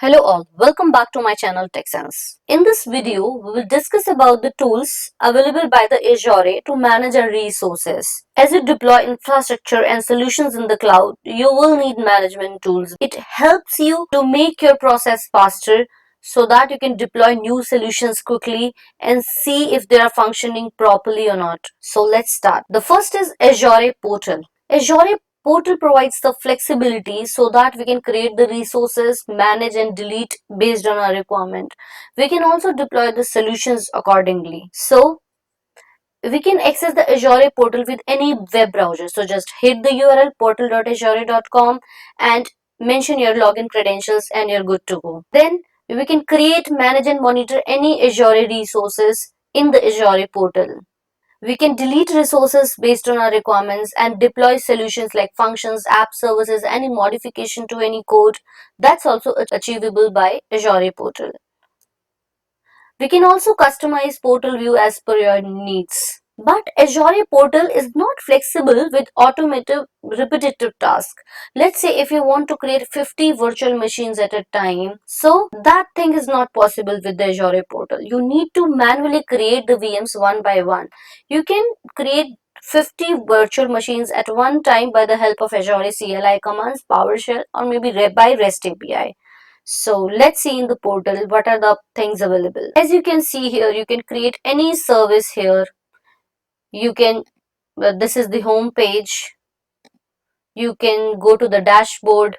Hello all, welcome back to my channel TechSense. In this video, we will discuss about the tools available by the Azure to manage our resources. As you deploy infrastructure and solutions in the cloud, you will need management tools. It helps you to make your process faster so that you can deploy new solutions quickly and see if they are functioning properly or not. So let's start. The first is Azure Portal. Azure Portal provides the flexibility so that we can create the resources, manage and delete based on our requirement. We can also deploy the solutions accordingly. So we can access the Azure portal with any web browser. So just hit the URL portal.azure.com and mention your login credentials and you're good to go. Then we can create, manage and monitor any Azure resources in the Azure portal. We can delete resources based on our requirements and deploy solutions like functions, app services, any modification to any code. That's also achievable by Azure Portal. We can also customize portal view as per your needs. But Azure Portal is not flexible with automated repetitive tasks. Let's say if you want to create 50 virtual machines at a time, so that thing is not possible with the Azure Portal. You need to manually create the VMs one by one. You can create 50 virtual machines at one time by the help of Azure CLI commands, PowerShell, or maybe by Rest API. So let's see in the portal what are the things available. As you can see here, you can create any service here. You can, this is the home page. You can go to the dashboard.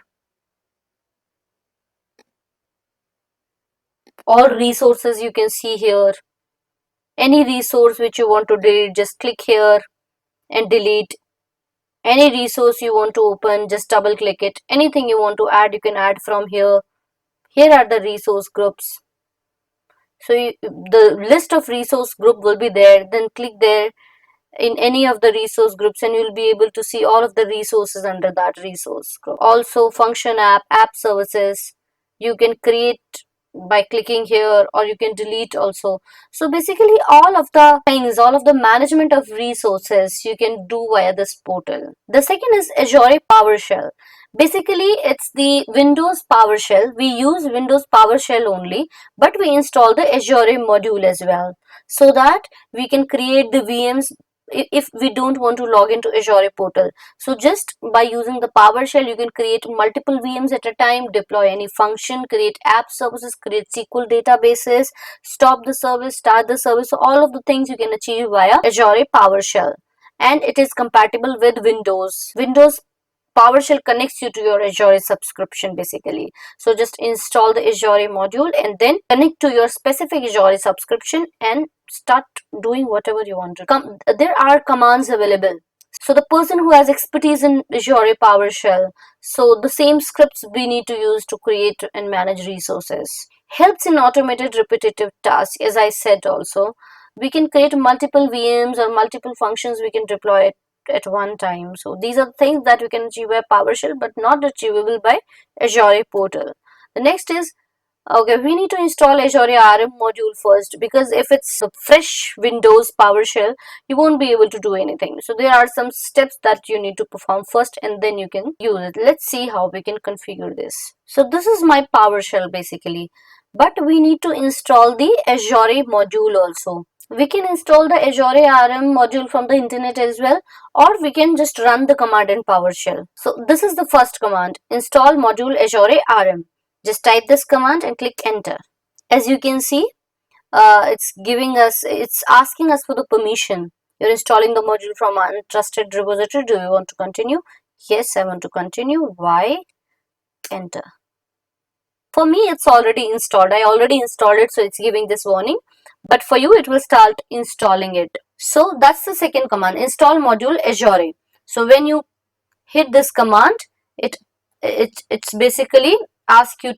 All resources you can see here. Any resource which you want to delete, just click here and delete. Any resource you want to open, just double click it. Anything you want to add, you can add from here. Here are the resource groups. So the list of resource group will be there. Then click there in any of the resource groups and you'll be able to see all of the resources under that resource group. Also function app services you can create by clicking here, or you can delete also. So basically all of the things, all of the management of resources you can do via this portal. The second is Azure Powershell. Basically it's the Windows PowerShell. We use Windows PowerShell only, but we install the Azure module as well, so that we can create the VMs if we don't want to log into Azure portal. So just by using the PowerShell, you can create multiple VMs at a time, deploy any function, create app services, create SQL databases, stop the service, start the service. So all of the things you can achieve via Azure PowerShell, and it is compatible with Windows. PowerShell connects you to your Azure subscription basically. So just install the Azure module and then connect to your specific Azure subscription and start doing whatever you want to. There are commands available. So the person who has expertise in Azure PowerShell, so the same scripts we need to use to create and manage resources. Helps in automated repetitive tasks, as I said also. We can create multiple VMs or multiple functions we can deploy at one time. So these are things that we can achieve by PowerShell but not achievable by Azure portal. The next is, okay, we need to install Azure RM module first, because if it's a fresh Windows PowerShell, you won't be able to do anything. So there are some steps that you need to perform first and then you can use it. Let's see how we can configure this. So this is my PowerShell basically, but we need to install the Azure module also. We can install the Azure RM module from the internet as well, or we can just run the command in PowerShell. So this is the first command, install module Azure RM. Just type this command and click enter. As you can see, it's asking us for the permission. You're installing the module from untrusted repository. Do you want to continue? Yes, I want to continue. Why? Enter. For me, it's already installed. I already installed it, so it's giving this warning. But for you, it will start installing it. So that's the second command, install module Azure. So when you hit this command, it's basically ask you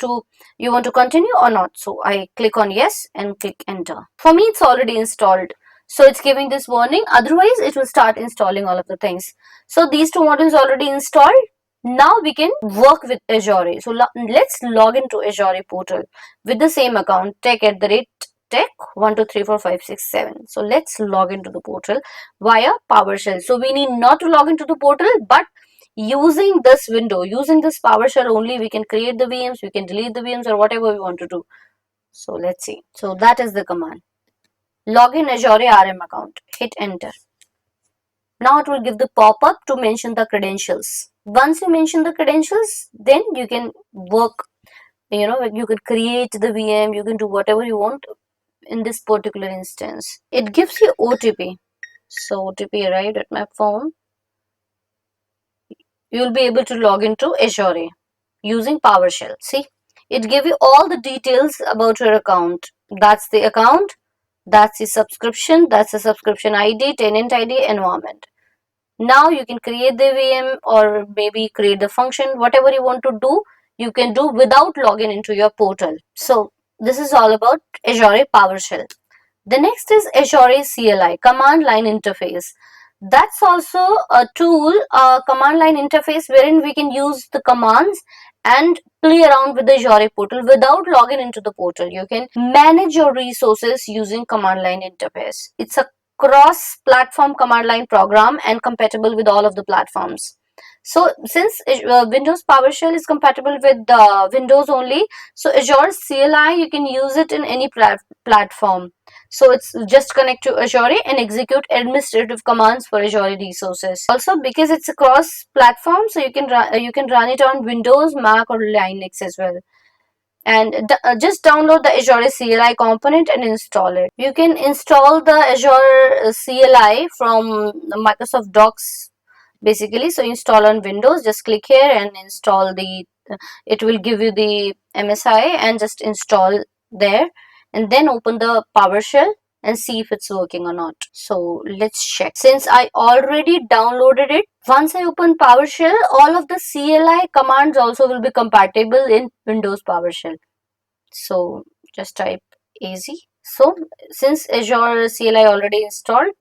want to continue or not. So I click on yes and click enter. For me, it's already installed, so it's giving this warning. Otherwise, it will start installing all of the things. So these two modules already installed. Now we can work with Azure. So let's log into Azure portal with the same account, tech1234567. So let's log into the portal via PowerShell. So we need not to log into the portal, but using this window, using this PowerShell only, we can create the VMs, we can delete the VMs, or whatever we want to do. So let's see. So that is the command. Login Azure RM account. Hit enter. Now it will give the pop-up to mention the credentials. Once you mention the credentials, then you can work, you can create the VM, you can do whatever you want in this particular instance. It gives you OTP. So OTP arrived at my phone. You will be able to log into Azure using PowerShell. See, it gives you all the details about your account. That's the account, that's the subscription, that's the subscription ID, tenant ID, environment. Now you can create the VM or maybe create the function, whatever you want to do, you can do without logging into your portal. So this is all about Azure PowerShell. The next is Azure CLI, command line interface. That's also a tool, a command line interface wherein we can use the commands and play around with the Azure portal without logging into the portal. You can manage your resources using command line interface. It's a cross-platform command line program and compatible with all of the platforms. So since Windows PowerShell is compatible with Windows only, so Azure CLI, you can use it in any platform. So it's just connect to Azure and execute administrative commands for Azure resources. Also, because it's a cross-platform, so you can run it on Windows, Mac, or Linux as well. And just download the Azure CLI component and install it. You can install the Azure CLI from Microsoft Docs basically. So install on Windows, just click here and install the, it will give you the MSI and just install there, and then open the PowerShell and see if it's working or not. So let's check. Since I already downloaded it, once I open PowerShell, all of the CLI commands also will be compatible in Windows PowerShell. So just type AZ. So since Azure CLI already installed,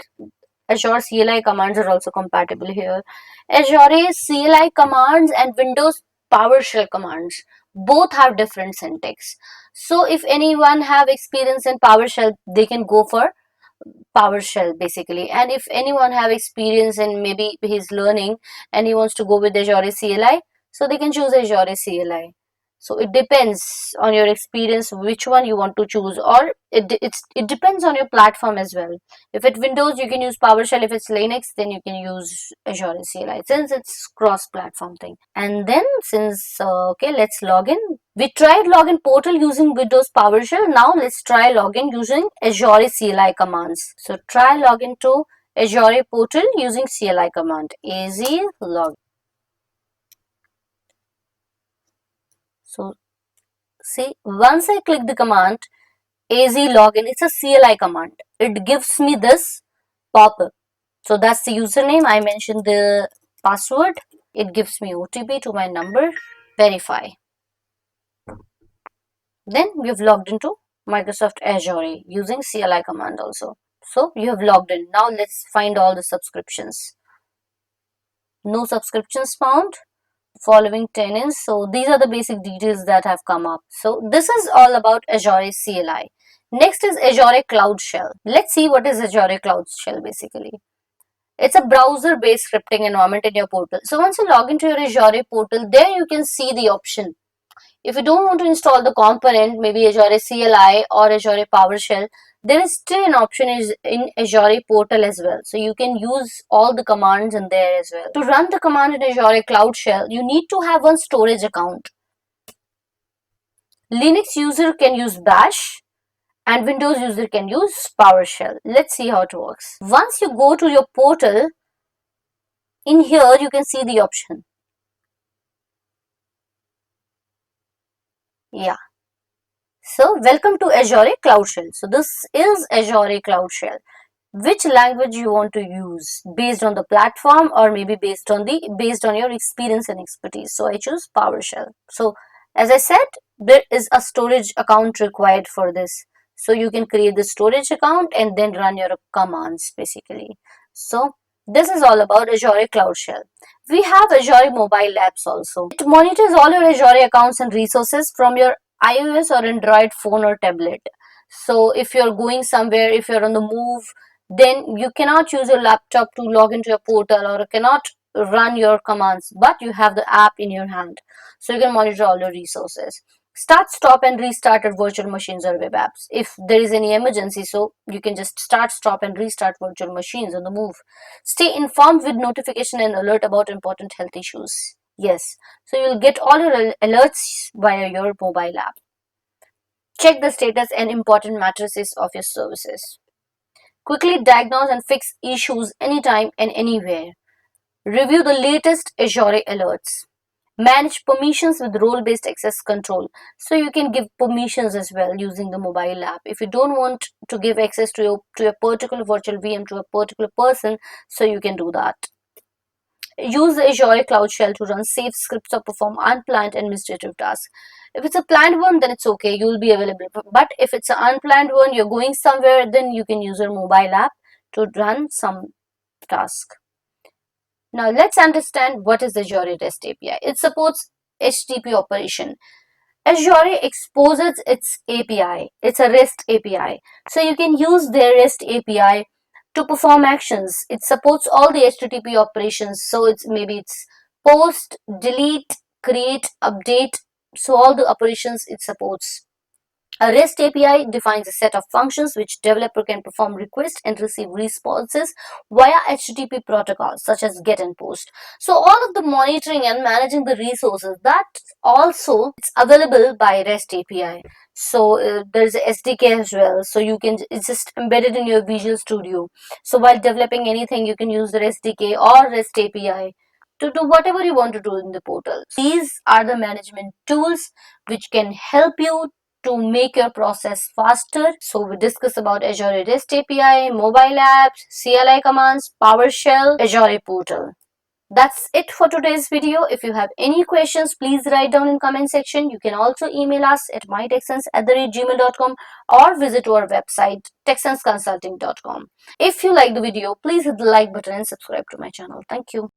Azure CLI commands are also compatible here. Azure CLI commands and Windows PowerShell commands both have different syntax. So if anyone have experience in PowerShell, they can go for PowerShell basically. And if anyone have experience in maybe he's learning and he wants to go with Azure CLI, so they can choose Azure CLI. So it depends on your experience which one you want to choose, or it depends on your platform as well. If it's Windows, you can use PowerShell. If it's Linux, then you can use Azure CLI since it's cross-platform thing. And then since okay, let's log in. We tried login portal using Windows PowerShell. Now let's try login using Azure CLI commands. So try login to Azure portal using CLI command. AZ login. So see, once I click the command AZ login, it's a CLI command. It gives me this pop-up. So that's the username. I mentioned the password. It gives me OTP to my number. Verify. Then we have logged into Microsoft Azure using CLI command also. So you have logged in. Now let's find all the subscriptions. No subscriptions found. Following tenants. So these are the basic details that have come up. So this is all about Azure CLI. Next is Azure CloudShell. Let's see what is Azure CloudShell basically. It's a browser-based scripting environment in your portal. So once you log into your Azure portal, there you can see the option. If you don't want to install the component, maybe Azure CLI or Azure PowerShell, there is still an option in Azure Portal as well. So you can use all the commands in there as well. To run the command in Azure CloudShell, you need to have one storage account. Linux user can use Bash and Windows user can use PowerShell. Let's see how it works. Once you go to your portal, in here you can see the option. Yeah. So welcome to Azure CloudShell. So this is Azure CloudShell. Which language you want to use based on the platform or maybe based on your experience and expertise. So I choose PowerShell. So as I said, there is a storage account required for this. So you can create the storage account and then run your commands basically. So this is all about Azure CloudShell. We have Azure mobile apps also. It monitors all your Azure accounts and resources from your iOS or Android phone or tablet. So if you're going somewhere, if you're on the move, then you cannot use your laptop to log into your portal or cannot run your commands, but you have the app in your hand, so you can monitor all your resources. Start, stop, and restart at virtual machines or web apps. If there is any emergency, so you can just start, stop, and restart virtual machines on the move. Stay informed with notification and alert about important health issues. Yes, so you'll get all your alerts via your mobile app. Check the status and important matrices of your services. Quickly diagnose and fix issues anytime and anywhere. Review the latest Azure alerts. Manage permissions with role-based access control. So you can give permissions as well using the mobile app. If you don't want to give access to a particular virtual VM to a particular person, so you can do that. Use the Azure CloudShell to run safe scripts or perform unplanned administrative tasks. If it's a planned one, then it's okay, you'll be available. But if it's an unplanned one, you're going somewhere, then you can use your mobile app to run some task. Now let's understand what is Azure Rest API. It supports HTTP operation. Azure exposes its API. It's a REST API. So you can use their REST API to perform actions. It supports all the HTTP operations. So it's post, delete, create, update. So all the operations it supports. A REST API defines a set of functions which developer can perform requests and receive responses via HTTP protocols such as GET and POST. So all of the monitoring and managing the resources, that also it's available by REST API. So there's a SDK as well. So it's just embedded in your Visual Studio. So while developing anything, you can use the SDK or REST API to do whatever you want to do in the portal. These are the management tools which can help you to make your process faster. So we discuss about Azure REST API, mobile apps, CLI commands, PowerShell, Azure Portal. That's it for today's video. If you have any questions, please write down in comment section. You can also email us at mytechsense@gmail.com or visit our website techsenseconsulting.com. If you like the video, please hit the like button and subscribe to my channel. Thank you.